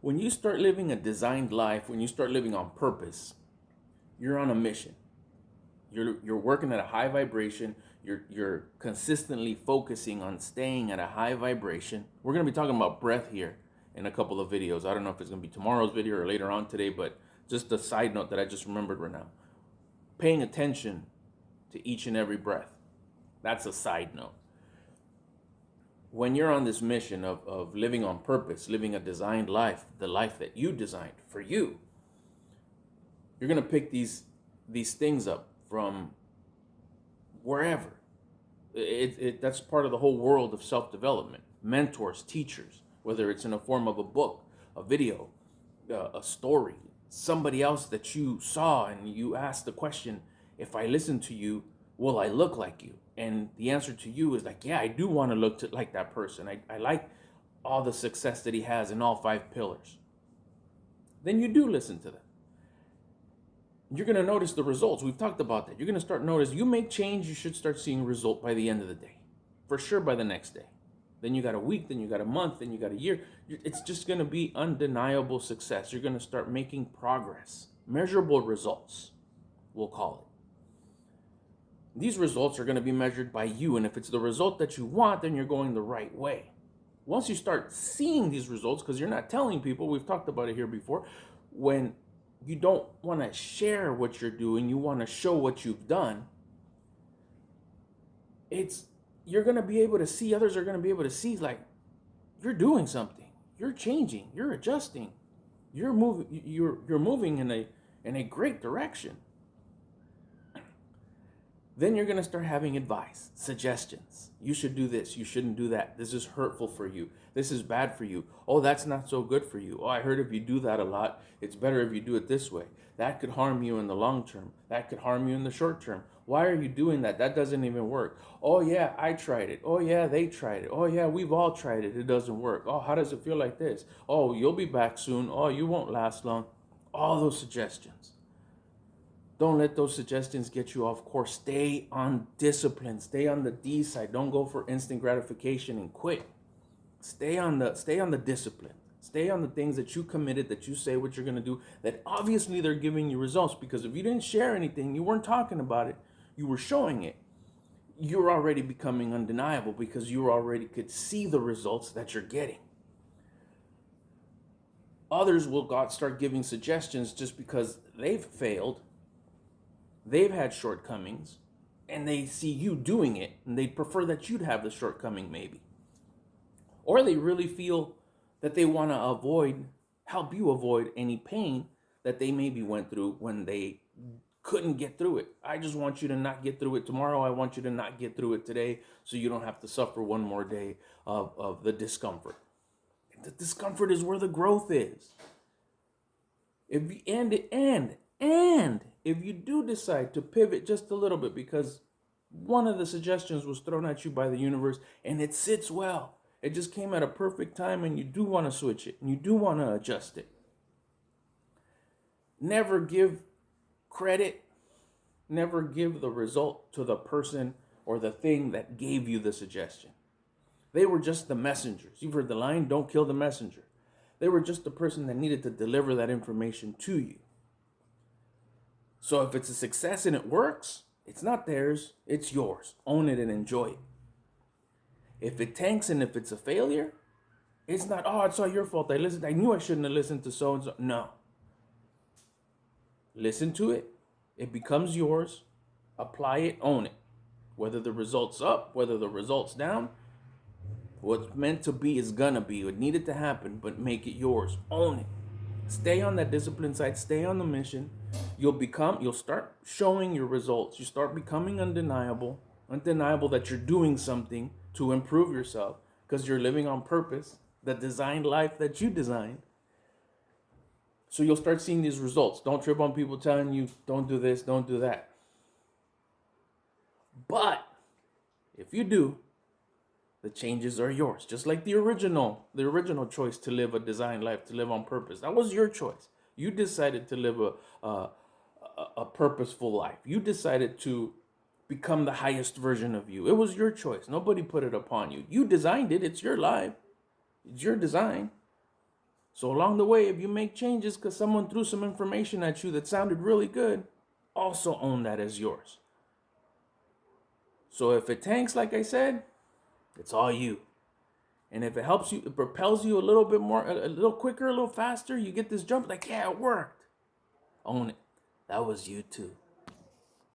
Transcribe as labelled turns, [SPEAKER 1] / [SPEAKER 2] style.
[SPEAKER 1] When you start living a designed life, when you start living on purpose, you're on a mission. You're working at a high vibration. You're consistently focusing on staying at a high vibration. We're going to be talking about breath here in a couple of videos. I don't know if it's going to be tomorrow's video or later on today, but just a side note that I just remembered right now. Paying attention to each and every breath. That's a side note. When you're on this mission of living on purpose, living a designed life, the life that you designed for you, you're going to pick these things up from wherever. That's part of the whole world of self-development. Mentors, teachers, whether it's in a form of a book, a video, a story, somebody else that you saw and you asked the question, if I listen to you, will I look like you? And the answer to you is like, yeah, I do want to look like that person. I like all the success that he has in all 5 pillars. Then you do listen to them. You're going to notice the results. We've talked about that. You're going to start notice. You make change, you should start seeing result by the end of the day. For sure by the next day. Then you got a week, then you got a month, then you got a year. It's just going to be undeniable success. You're going to start making progress. Measurable results, we'll call it. These results are going to be measured by you. And if it's the result that you want, then you're going the right way. Once you start seeing these results, because you're not telling people, we've talked about it here before, when you don't want to share what you're doing, you want to show what you've done, you're going to be able to see, others are going to be able to see, like, you're doing something, you're changing, you're adjusting, you're moving in a great direction. Then you're going to start having advice, suggestions. You should do this. You shouldn't do that. This is hurtful for you. This is bad for you. Oh, that's not so good for you. Oh, I heard if you do that a lot, it's better if you do it this way. That could harm you in the long term. That could harm you in the short term. Why are you doing that? That doesn't even work. Oh, yeah, I tried it. Oh, yeah, they tried it. Oh, yeah, we've all tried it. It doesn't work. Oh, how does it feel like this? Oh, you'll be back soon. Oh, you won't last long. All those suggestions. Don't let those suggestions get you off course. Stay on discipline. Stay on the D side. Don't go for instant gratification and quit. Stay on the discipline. Stay on the things that you committed, that you say what you're going to do, that obviously they're giving you results. Because if you didn't share anything, you weren't talking about it, you were showing it, you're already becoming undeniable because you already could see the results that you're getting. Others will start giving suggestions just because they've failed. They've had shortcomings, and they see you doing it, and they prefer that you'd have the shortcoming maybe. Or they really feel that they want to help you avoid any pain that they maybe went through when they couldn't get through it. I just want you to not get through it tomorrow. I want you to not get through it today so you don't have to suffer one more day of the discomfort. The discomfort is where the growth is. If you do decide to pivot just a little bit because one of the suggestions was thrown at you by the universe and it sits well, it just came at a perfect time and you do want to switch it and you do want to adjust it. Never give credit, never give the result to the person or the thing that gave you the suggestion. They were just the messengers. You've heard the line, don't kill the messenger. They were just the person that needed to deliver that information to you. So if it's a success and it works, it's not theirs, it's yours. Own it and enjoy it. If it tanks and if it's a failure, it's not, oh, it's all your fault. I knew I shouldn't have listened to so-and-so. No. Listen to it. It becomes yours. Apply it, own it. Whether the result's up, whether the result's down, what's meant to be is gonna be. What needed to happen, but make it yours. Own it. Stay on that discipline side. Stay on the mission. You'll start showing your results. You start becoming undeniable that you're doing something to improve yourself because you're living on purpose, the designed life that you designed. So you'll start seeing these results. Don't trip on people telling you, don't do this, don't do that. But if you do, the changes are yours. Just like the original choice to live a designed life, to live on purpose. That was your choice. You decided to live a purposeful life. You decided to become the highest version of you. It was your choice. Nobody put it upon you. You designed it. It's your life. It's your design. So along the way, if you make changes because someone threw some information at you that sounded really good, also own that as yours. So if it tanks, like I said, it's all you. And if it helps you, it propels you a little bit more, a little quicker, a little faster, you get this jump, like, yeah, it worked. Own it. That was you too.